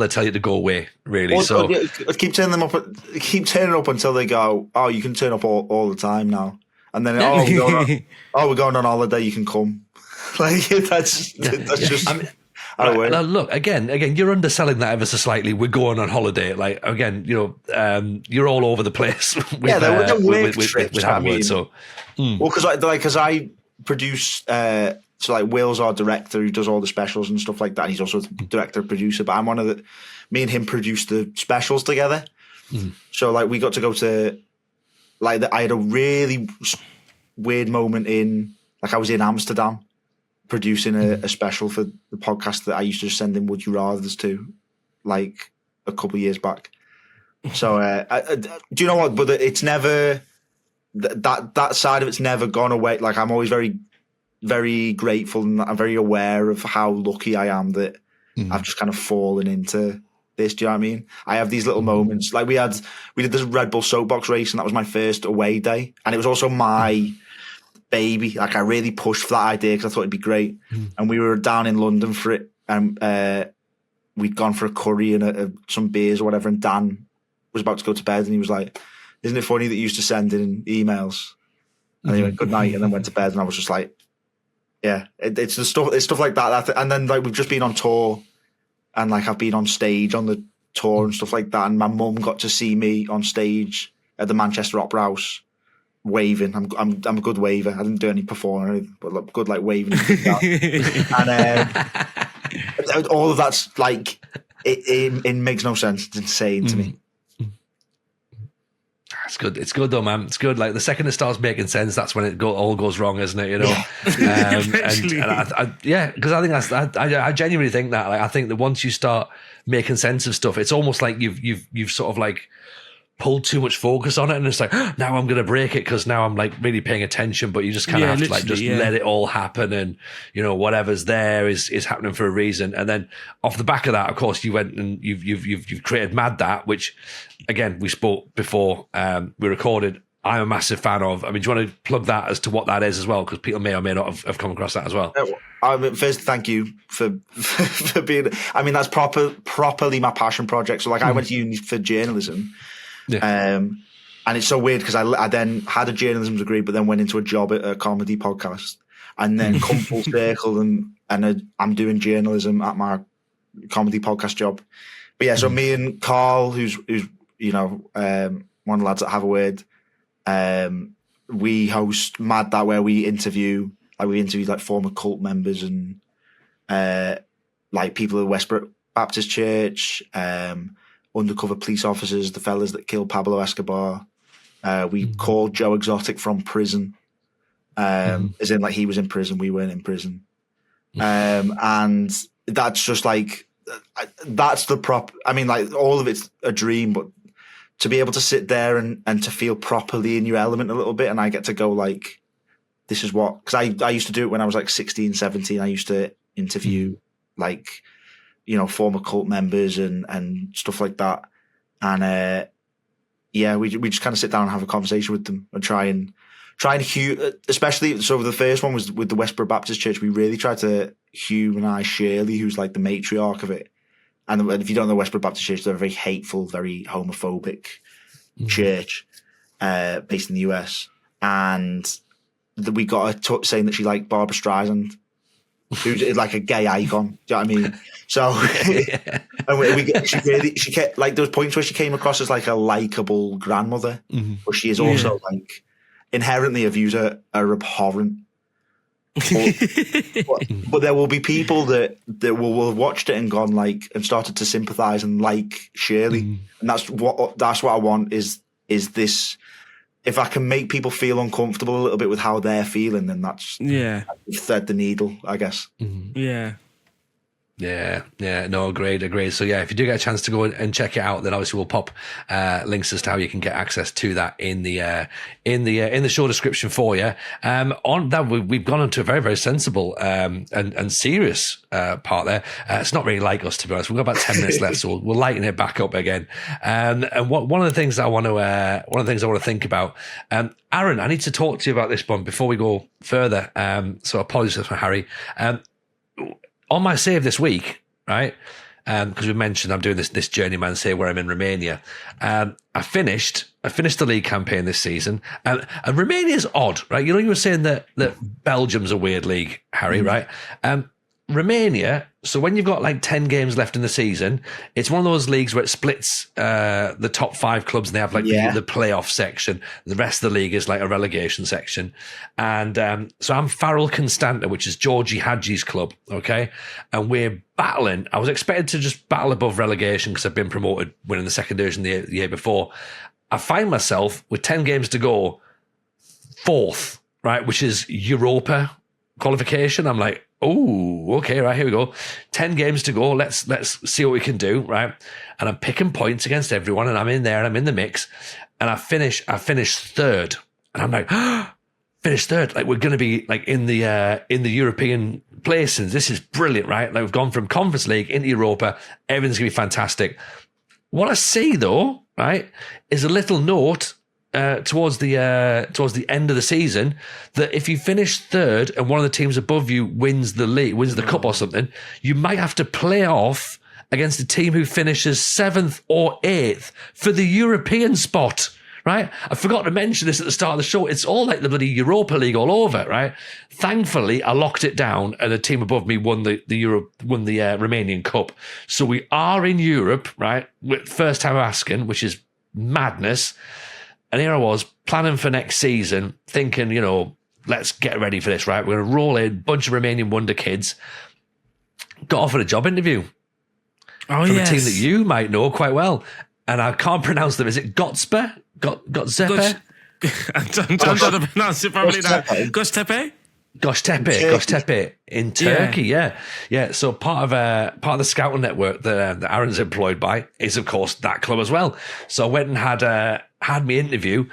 tell you to go away. Really, so keep turning them up. Keep turning up until they go, oh, you can turn up all the time now, and then we're going on holiday. You can come. Like that's just. I mean, look again. You're underselling that ever so slightly. We're going on holiday. Like again, you're all over the place. With Howard. So, well, because I produce. So like Will's our director who does all the specials and stuff like that. And he's also the director producer. But I'm one of the. Me and him produce the specials together. So like we got to go to. Like I had a really weird moment in. Like I was in Amsterdam. Producing a special for the podcast that I used to send in Would You Rathers to, like a couple of years back. So, do you know what? But it's never that side of it's never gone away. Like I'm always very, very grateful, and I'm very aware of how lucky I am that I've just kind of fallen into this. Do you know what I mean? I have these little moments. Like we did this Red Bull soapbox race, and that was my first away day, and it was also my baby. Like I really pushed for that idea because I thought it'd be great. And we were down in London for it, and we'd gone for a curry and some beers or whatever, and Dan was about to go to bed, and he was like, isn't it funny that you used to send in emails? And he went, good night, and then went to bed, and I was just like, yeah, it's stuff like that. And then like we've just been on tour, and like I've been on stage on the tour and stuff like that, and my mum got to see me on stage at the Manchester Opera House waving. I'm a good waver. I didn't do any performing, but good like waving. And all of that's like it makes no sense. It's insane to me. It's good. It's good though, man. It's good. Like the second it starts making sense, that's when it all goes wrong, isn't it? Because I genuinely think that. Like I think that once you start making sense of stuff, it's almost like you've sort of like pulled too much focus on it, and it's like, now I'm going to break it because now I'm like really paying attention. But you just kind of have to like just let it all happen, and whatever's there is happening for a reason. And then off the back of that, of course, you went and you've created Mad That, which again we spoke before we recorded. I'm a massive fan of. I mean, do you want to plug that as to what that is as well? Because people may or may not have come across that as well. First, thank you for being. I mean, that's properly my passion project. So like, I went to uni for journalism. Yeah. And it's so weird because I then had a journalism degree, but then went into a job at a comedy podcast, and then come full circle and I'm doing journalism at my comedy podcast job. But yeah, so me and Carl, who's one of the lads that Have a Word, we host Mad That, where we interview like former cult members and like people at Westbrook Baptist Church, undercover police officers, the fellas that killed Pablo Escobar. We called Joe Exotic from prison, as in like he was in prison, we weren't in prison. And that's just like, that's the I mean, like all of it's a dream, but to be able to sit there and to feel properly in your element a little bit, and I get to go like, this is what, because I used to do it when I was like 16, 17. I used to interview like, former cult members and stuff like that. And we just kind of sit down and have a conversation with them and try and especially, so the first one was with the Westborough Baptist Church. We really tried to humanize Shirley, who's like the matriarch of it. And if you don't know Westborough Baptist Church, they're a very hateful, very homophobic church based in the US. And we got her saying that she liked Barbara Streisand, who's like a gay icon. Do you know what I mean? So, and she kept, like, there was points where she came across as like a likable grandmother, but she is also like inherently her views are abhorrent. But there will be people that will have watched it and gone like and started to sympathise and like Shirley, and that's what I want is this if I can make people feel uncomfortable a little bit with how they're feeling, then that's thread the needle, I guess. Yeah. Yeah, no, agreed. So yeah, if you do get a chance to go and check it out, then obviously we'll pop links as to how you can get access to that in the show description for you. On that, we've gone into a very, very sensible and serious part there. It's not really like us, to be honest. We've got about 10 minutes left, so we'll lighten it back up again. And one of the things I want to think about, Aaron, I need to talk to you about this one before we go further. So apologies for Harry. On my save this week, right? Because we mentioned I'm doing this journeyman save where I'm in Romania. I finished the league campaign this season, and Romania's odd, right? You know, you were saying that Belgium's a weird league, Harry, right? Romania. So when you've got like 10 games left in the season, it's one of those leagues where it splits the top 5 clubs, and they have like the playoff section. The rest of the league is like a relegation section. And so I'm Farrell Constanta, which is Georgie Hadji's club, okay? And we're battling. I was expected to just battle above relegation because I've been promoted, winning the second division the year before. I find myself with 10 games to go, 4th, right, which is Europa qualification. I'm like, oh, okay, right, here we go. 10 games to go. Let's see what we can do, right? And I'm picking points against everyone, and I'm in there, and I'm in the mix, and I finish 3rd, and I'm like, finished 3rd. Like, we're going to be like in the European placings. This is brilliant, right? Like, we've gone from Conference League into Europa. Everything's going to be fantastic. What I see though, right, is a little note towards the end of the season that if you finish 3rd and one of the teams above you wins the league, wins the cup or something, you might have to play off against a team who finishes 7th or 8th for the European spot. Right? I forgot to mention this at the start of the show. It's all like the bloody Europa League all over, right? Thankfully, I locked it down, and a team above me won the Romanian Cup. So we are in Europe, right? First time asking, which is madness. And here I was planning for next season, thinking, you know, let's get ready for this, right? We're going to roll in, bunch of Romanian wonder kids. Got offered a job interview from a team that you might know quite well. And I can't pronounce them. Is it Gotspe? Gotzepe? I'm trying to pronounce it probably now. Goshtepe? Goshtepe in Turkey, yeah. So part of the scouting network that Aaron's employed by is, of course, that club as well. So I went and had my interview.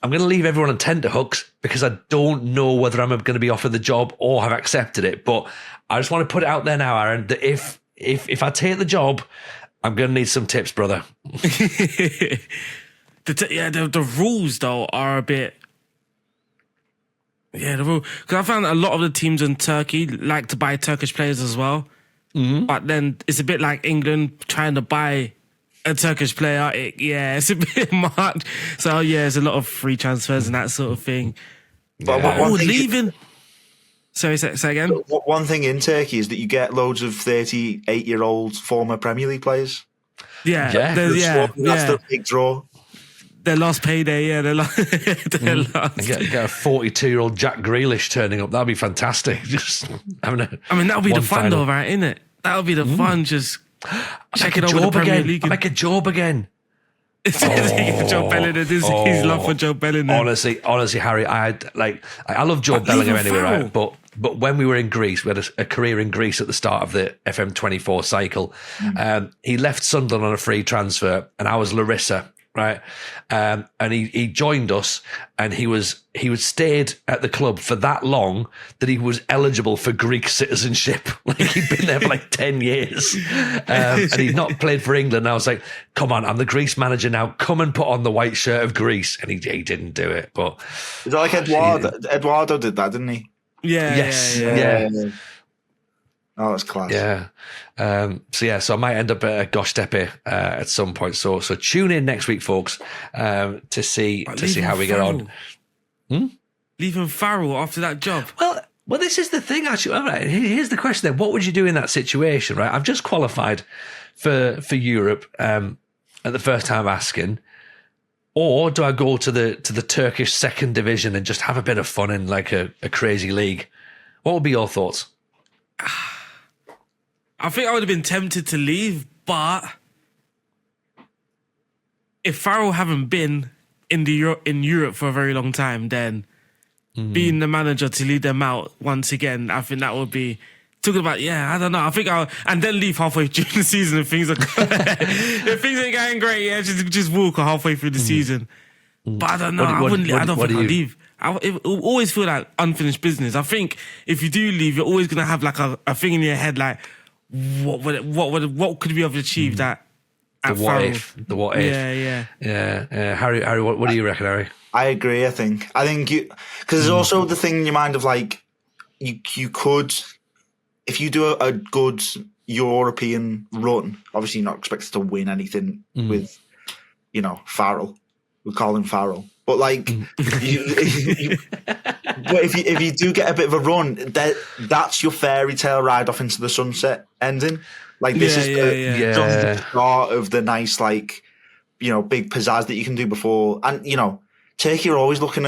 I'm going to leave everyone on tenterhooks because I don't know whether I'm going to be offered the job or have accepted it. But I just want to put it out there now, Aaron, that if I take the job, I'm going to need some tips, brother. The rules though are a bit. Yeah, the rule, because I found a lot of the teams in Turkey like to buy Turkish players as well. Mm-hmm. But then it's a bit like England trying to buy a Turkish player. It's a bit much. So there's a lot of free transfers and that sort of thing. But leaving. Sorry, say again. One thing in Turkey is that you get loads of 38-year-old former Premier League players. Yeah. That's the big draw. Their last payday, last. Get a 42-year-old Jack Grealish turning up. That'd be fantastic. Just having that'll be the fun though, right? Isn't it? That'll be the fun. Just checking over the Premier League. I make a job again. Joe Bellingham. His love for Joe Bellingham. Honestly, Harry, I love Joe Bellingham anyway, right? But when we were in Greece, we had a career in Greece at the start of the FM24 cycle. He left Sunderland on a free transfer, and I was Larissa. Right, and he joined us, and he stayed at the club for that long that he was eligible for Greek citizenship. Like, he'd been there for like 10 years, and he'd not played for England. And I was like, "Come on, I'm the Greece manager now. Come and put on the white shirt of Greece." And he didn't do it. But is that like Eduardo? Eduardo did that, didn't he? Yeah. Oh, that's class. Yeah. So I might end up at Goshtepe at some point. So tune in next week, folks, to see how we get on. Leaving Farrell after that job. Well, this is the thing. Actually, all right, here's the question: then, what would you do in that situation? Right, I've just qualified for Europe at the first time asking, or do I go to the Turkish second division and just have a bit of fun in like a crazy league? What would be your thoughts? I think I would have been tempted to leave, but if Farrell hadn't been, in Europe for a very long time, then being the manager to lead them out once again, I think that would be talking about. Yeah, I don't know. I think and then leave halfway through the season if things are if things ain't going great. Yeah, just walk halfway through the season. But I don't know. I don't think I'd leave. It will always feel like unfinished business. I think if you do leave, you're always gonna have like a thing in your head like, what could we have achieved at what if? The what if? Yeah. Harry, what do you reckon, Harry? I agree. I think you, because there's also the thing in your mind of like you could, if you do a good European run, obviously you're not expected to win anything with Farrell. We call him Farrell, but like, but if you do get a bit of a run, that's your fairy tale ride off into the sunset ending. Like this is the start of the nice, like, big pizzazz that you can do before. And Turkey are always looking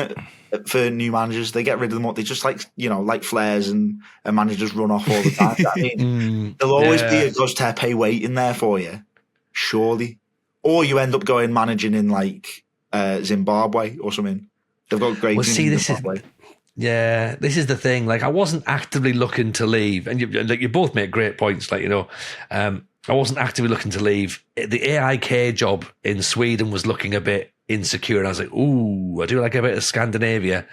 for new managers. They get rid of them. They just like flares and managers run off all the time. I mean, there'll always be a Göztepe waiting there for you, surely. Or you end up going managing in like Zimbabwe or something. They've got great. Well, see, this is the thing. Like, I wasn't actively looking to leave, and you both make great points. Like, I wasn't actively looking to leave. The AIK job in Sweden was looking a bit insecure, and I was like, ooh, I do like a bit of Scandinavia.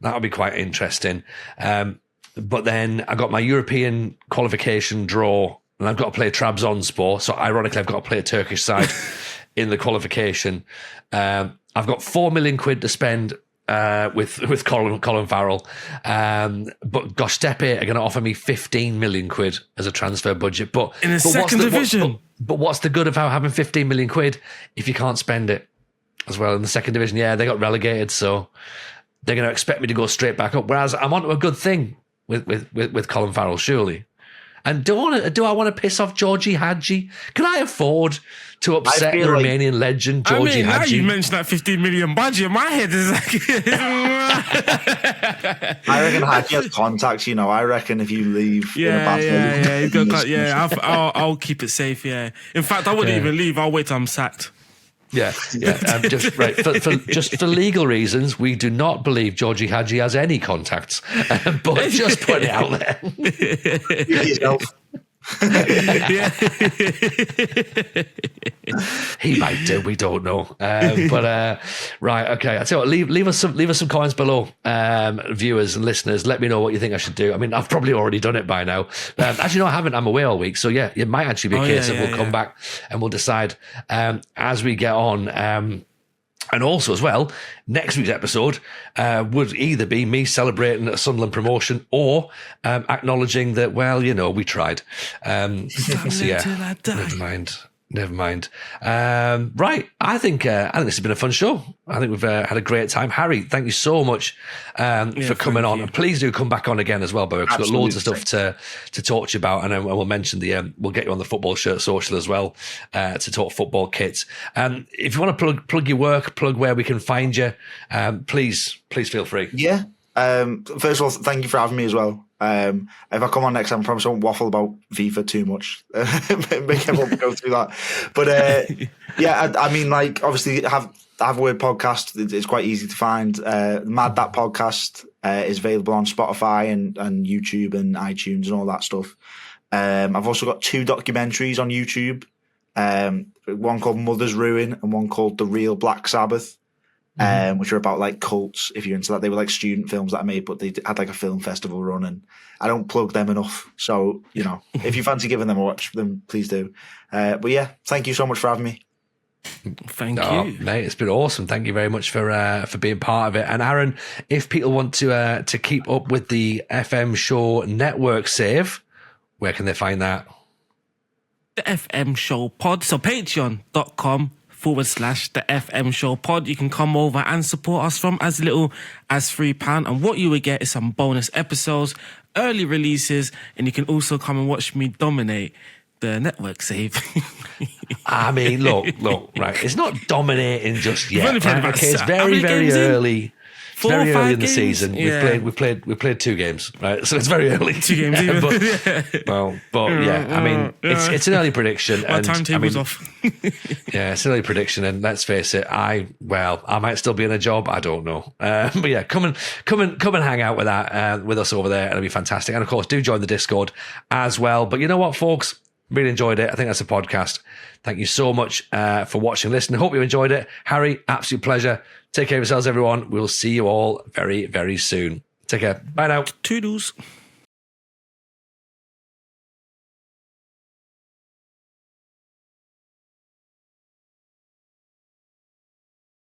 That'll be quite interesting. But then I got my European qualification draw, and I've got to play Trabzonspor. So ironically, I've got to play a Turkish side in the qualification. I've got 4 million quid to spend with Colin Farrell. But Göztepe are going to offer me 15 million quid as a transfer budget. But in the second division. But what's the good of having 15 million quid if you can't spend it as well in the second division? Yeah, they got relegated, so they're going to expect me to go straight back up. Whereas I'm onto a good thing with Colin Farrell, surely. And do I want to piss off Georgie Hadji? Can I afford to upset the Romanian legend, Georgie Hadji? Now you mentioned that 15 million budget, my head is like... I reckon Hadji has contacts, I reckon if you leave in a bad he's got I'll keep it safe, yeah. In fact, I wouldn't even leave. I'll wait till I'm sacked. Yeah. Just right. For legal reasons, we do not believe Georgie Hadji has any contacts, but just put it out there. He might do. We don't know. Right. Okay. I tell you what. Leave us some comments below, viewers and listeners. Let me know what you think I should do. I mean, I've probably already done it by now. Actually, no, I haven't. I'm away all week, so yeah, it might actually be a case of we'll come back and we'll decide as we get on. And also, as well, next week's episode would either be me celebrating a Sunderland promotion or acknowledging that, well, we tried. So yeah, never mind. Right, I think this has been a fun show. I think we've had a great time. Harry, thank you so much for coming on. And please do come back on again as well, because we've got loads of stuff to talk to you about. And then we'll mention we'll get you on the Football Shirt Social as well to talk football kits. If you want to plug your work, plug where we can find you, please feel free. Yeah. First of all, thank you for having me as well. If I come on next time, I promise I won't waffle about FIFA too much. Make everyone go through that. But I mean, like, obviously, have a word podcast. It's quite easy to find. Mad That podcast is available on Spotify and YouTube and iTunes and all that stuff. I've also got 2 documentaries on YouTube. One called Mother's Ruin and one called The Real Black Sabbath. Which are about like cults, if you're into that. They were like student films that I made, but they had like a film festival run, and I don't plug them enough. So, if you fancy giving them a watch, then please do. But yeah, thank you so much for having me. Thank you, mate. It's been awesome. Thank you very much for being part of it. And Aaron, if people want to keep up with the FM Show Network save, where can they find that? The FM Show Pod. So patreon.com/the FM Show Pod. You can come over and support us from as little as £3, and what you will get is some bonus episodes, early releases, and you can also come and watch me dominate the network save. I mean, look, right. It's not dominating just yet. Right? Okay, it's very, very early. 4 very or 5 early in the games? season. Yeah. We played 2 games, right? So it's very early. 2 games, even. But yeah, I mean, it's an early prediction. My and timetable's I mean, off. yeah, it's an early prediction, and let's face it, I might still be in a job. I don't know, but yeah, come and hang out with us over there. It'll be fantastic, and of course, do join the Discord as well. But you know what, folks, really enjoyed it. I think that's a podcast. Thank you so much for watching, listening. Hope you enjoyed it, Harry. Absolute pleasure. Take care of yourselves, everyone. We'll see you all very, very soon. Take care. Bye now. Toodles.